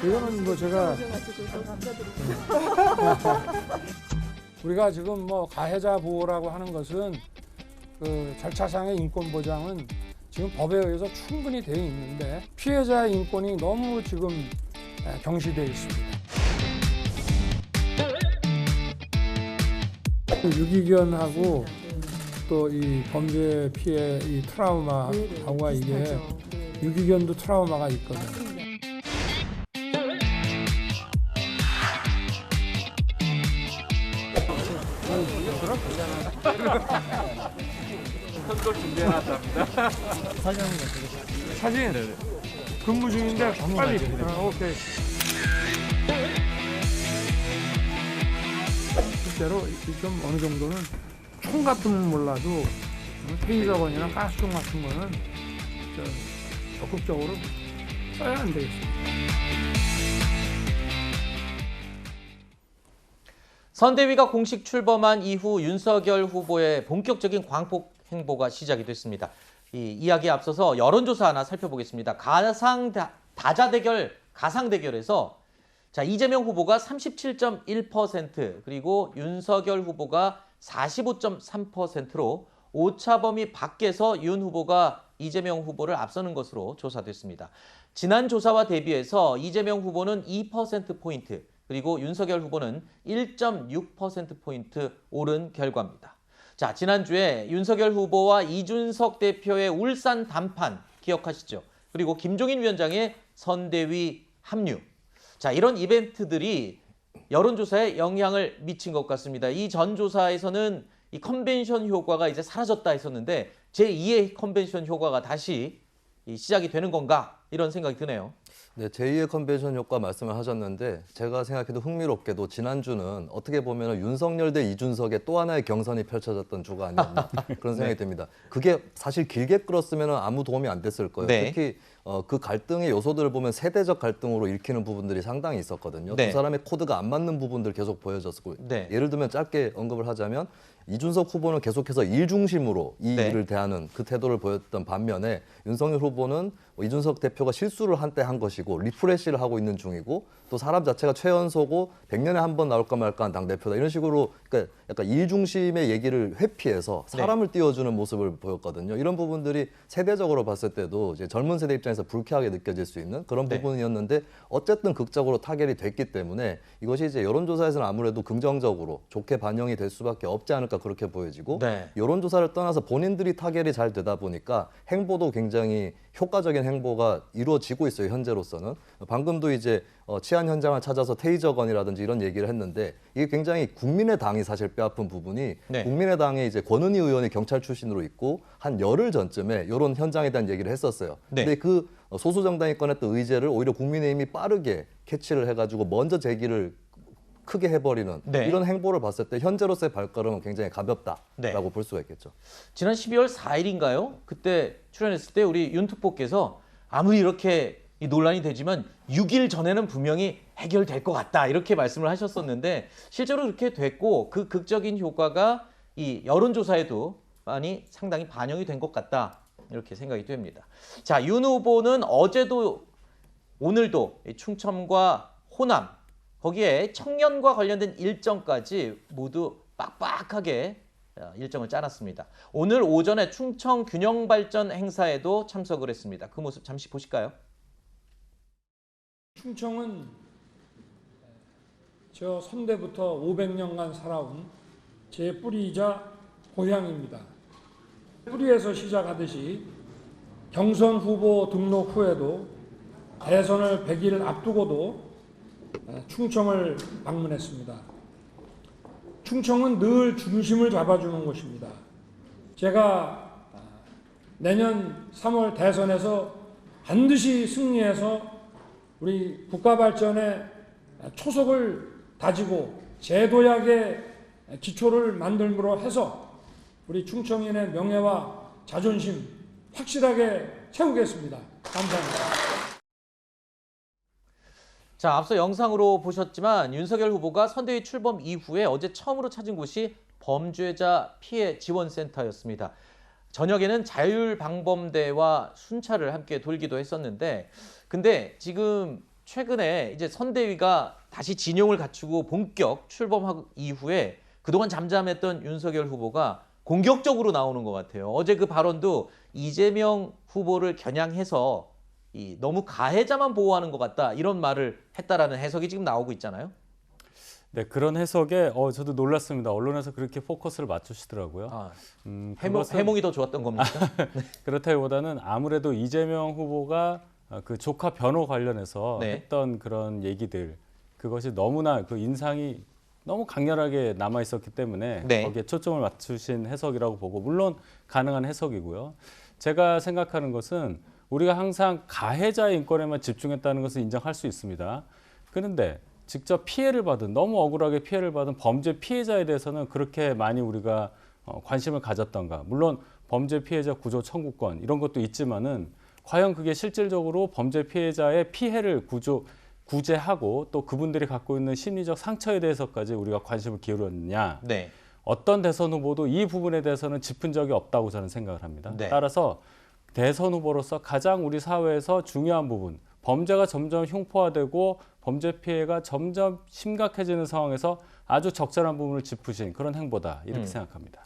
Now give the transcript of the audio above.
이거는 뭐 제가 우리가 지금 뭐 가해자 보호라고 하는 것은 그 절차상의 인권 보장은 지금 법에 의해서 충분히 되어 있는데 피해자의 인권이 너무 지금 경시되어 있습니다. 유기견하고 또 이 범죄 피해 이 트라우마하고가 이게 유기견도 트라우마가 있거든요. 선걸 준비해놨답니다. 사진 근무 중인데 빨리. 오케이. 실제로 좀 어느 정도는 총 같은 건 몰라도 테이저건이나 가스총 같은 거는 적극적으로 써야 안 되겠습니다. 선대위가 공식 출범한 이후 윤석열 후보의 본격적인 광폭 행보가 시작이 됐습니다. 이 이야기에 앞서서 여론조사 하나 살펴보겠습니다. 다자 대결, 가상 대결에서 자, 이재명 후보가 37.1% 그리고 윤석열 후보가 45.3%로 오차범위 밖에서 윤 후보가 이재명 후보를 앞서는 것으로 조사됐습니다. 지난 조사와 대비해서 이재명 후보는 2%포인트, 그리고 윤석열 후보는 1.6%포인트 오른 결과입니다. 자, 지난주에 윤석열 후보와 이준석 대표의 울산 단판 기억하시죠? 그리고 김종인 위원장의 선대위 합류. 자, 이런 이벤트들이 여론조사에 영향을 미친 것 같습니다. 이 전 조사에서는 이 컨벤션 효과가 이제 사라졌다 했었는데 제2의 컨벤션 효과가 다시 시작이 되는 건가? 이런 생각이 드네요. 네, 제2의 컨벤션 효과 말씀을 하셨는데 제가 생각해도 흥미롭게도 지난주는 어떻게 보면 윤석열 대 이준석의 또 하나의 경선이 펼쳐졌던 주가 아니었나 그런 생각이 듭니다. 그게 사실 길게 끌었으면 아무 도움이 안 됐을 거예요. 네. 특히 그 갈등의 요소들을 보면 세대적 갈등으로 읽히는 부분들이 상당히 있었거든요. 네. 두 사람의 코드가 안 맞는 부분들 계속 보여졌고 네. 예를 들면 짧게 언급을 하자면 이준석 후보는 계속해서 일 중심으로 이 네. 일을 대하는 그 태도를 보였던 반면에 윤석열 후보는 이준석 대표가 실수를 한때 한 것이고 리프레시를 하고 있는 중이고 또 사람 자체가 최연소고 100년에 한 번 나올까 말까 한 당대표다. 이런 식으로 그러니까 약간 일 중심의 얘기를 회피해서 사람을 띄워주는 모습을 보였거든요. 이런 부분들이 세대적으로 봤을 때도 이제 젊은 세대 입장에서 불쾌하게 느껴질 수 있는 그런 네. 부분이었는데 어쨌든 극적으로 타결이 됐기 때문에 이것이 이제 여론조사에서는 아무래도 긍정적으로 좋게 반영이 될 수밖에 없지 않을까 그렇게 보여지고 네. 여론조사를 떠나서 본인들이 타결이 잘 되다 보니까 행보도 굉장히 효과적인 행보가 이루어지고 있어요. 현재로서는. 방금도 이제 치안 현장을 찾아서 테이저건이라든지 이런 얘기를 했는데 이게 굉장히 국민의당이 사실 뼈아픈 부분이 네. 국민의당에 이제 권은희 의원이 경찰 출신으로 있고 한 열흘 전쯤에 이런 현장에 대한 얘기를 했었어요. 네. 근데 그 소수 정당이 꺼냈던 의제를 오히려 국민의힘이 빠르게 캐치를 해가지고 먼저 제기를 크게 해버리는 네. 이런 행보를 봤을 때 현재로서의 발걸음은 굉장히 가볍다라고 네. 볼 수가 있겠죠. 지난 12월 4일인가요? 그때 출연했을 때 우리 윤 특보께서 아무리 이렇게 이 논란이 되지만 6일 전에는 분명히 해결될 것 같다 이렇게 말씀을 하셨었는데 실제로 그렇게 됐고 그 극적인 효과가 이 여론조사에도 많이 상당히 반영이 된 것 같다 이렇게 생각이 됩니다. 자, 윤 후보는 어제도 오늘도 충청과 호남 거기에 청년과 관련된 일정까지 모두 빡빡하게 일정을 짜놨습니다. 오늘 오전에 충청 균형발전 행사에도 참석을 했습니다. 그 모습 잠시 보실까요? 충청은 저 선대부터 500년간 살아온 제 뿌리이자 고향입니다. 뿌리에서 시작하듯이 경선 후보 등록 후에도 대선을 100일 앞두고도 충청을 방문했습니다. 충청은 늘 중심을 잡아주는 곳입니다. 제가 내년 3월 대선에서 반드시 승리해서 우리 국가 발전의 초석을 다지고 제도약의 기초를 만들므로 해서 우리 충청인의 명예와 자존심 확실하게 채우겠습니다. 감사합니다. 자, 앞서 영상으로 보셨지만 윤석열 후보가 선대위 출범 이후에 어제 처음으로 찾은 곳이 범죄자 피해 지원센터였습니다. 저녁에는 자율방범대와 순찰을 함께 돌기도 했었는데 근데 지금 최근에 이제 선대위가 다시 진용을 갖추고 본격 출범한 이후에 그동안 잠잠했던 윤석열 후보가 공격적으로 나오는 것 같아요. 어제 그 발언도 이재명 후보를 겨냥해서 너무 가해자만 보호하는 것 같다 이런 말을 했다라는 해석이 지금 나오고 있잖아요. 네, 그런 해석에 저도 놀랐습니다. 언론에서 그렇게 포커스를 맞추시더라고요. 아, 그것은 해몽이 더 좋았던 겁니까? 그렇다기보다는 아무래도 이재명 후보가 그 조카 변호 관련해서 네. 했던 그런 얘기들, 그것이 너무나 그 인상이 너무 강렬하게 남아 있었기 때문에 네. 거기에 초점을 맞추신 해석이라고 보고, 물론 가능한 해석이고요. 제가 생각하는 것은 우리가 항상 가해자 인권에만 집중했다는 것을 인정할 수 있습니다. 그런데 직접 피해를 받은, 너무 억울하게 피해를 받은 범죄 피해자에 대해서는 그렇게 많이 우리가 관심을 가졌던가. 물론 범죄 피해자 구조 청구권 이런 것도 있지만은 과연 그게 실질적으로 범죄 피해자의 피해를 구제하고 또 그분들이 갖고 있는 심리적 상처에 대해서까지 우리가 관심을 기울였느냐. 네. 어떤 대선 후보도 이 부분에 대해서는 짚은 적이 없다고 저는 생각을 합니다. 네. 따라서 대선 후보로서 가장 우리 사회에서 중요한 부분, 범죄가 점점 흉포화되고 범죄 피해가 점점 심각해지는 상황에서 아주 적절한 부분을 짚으신 그런 행보다 이렇게 생각합니다.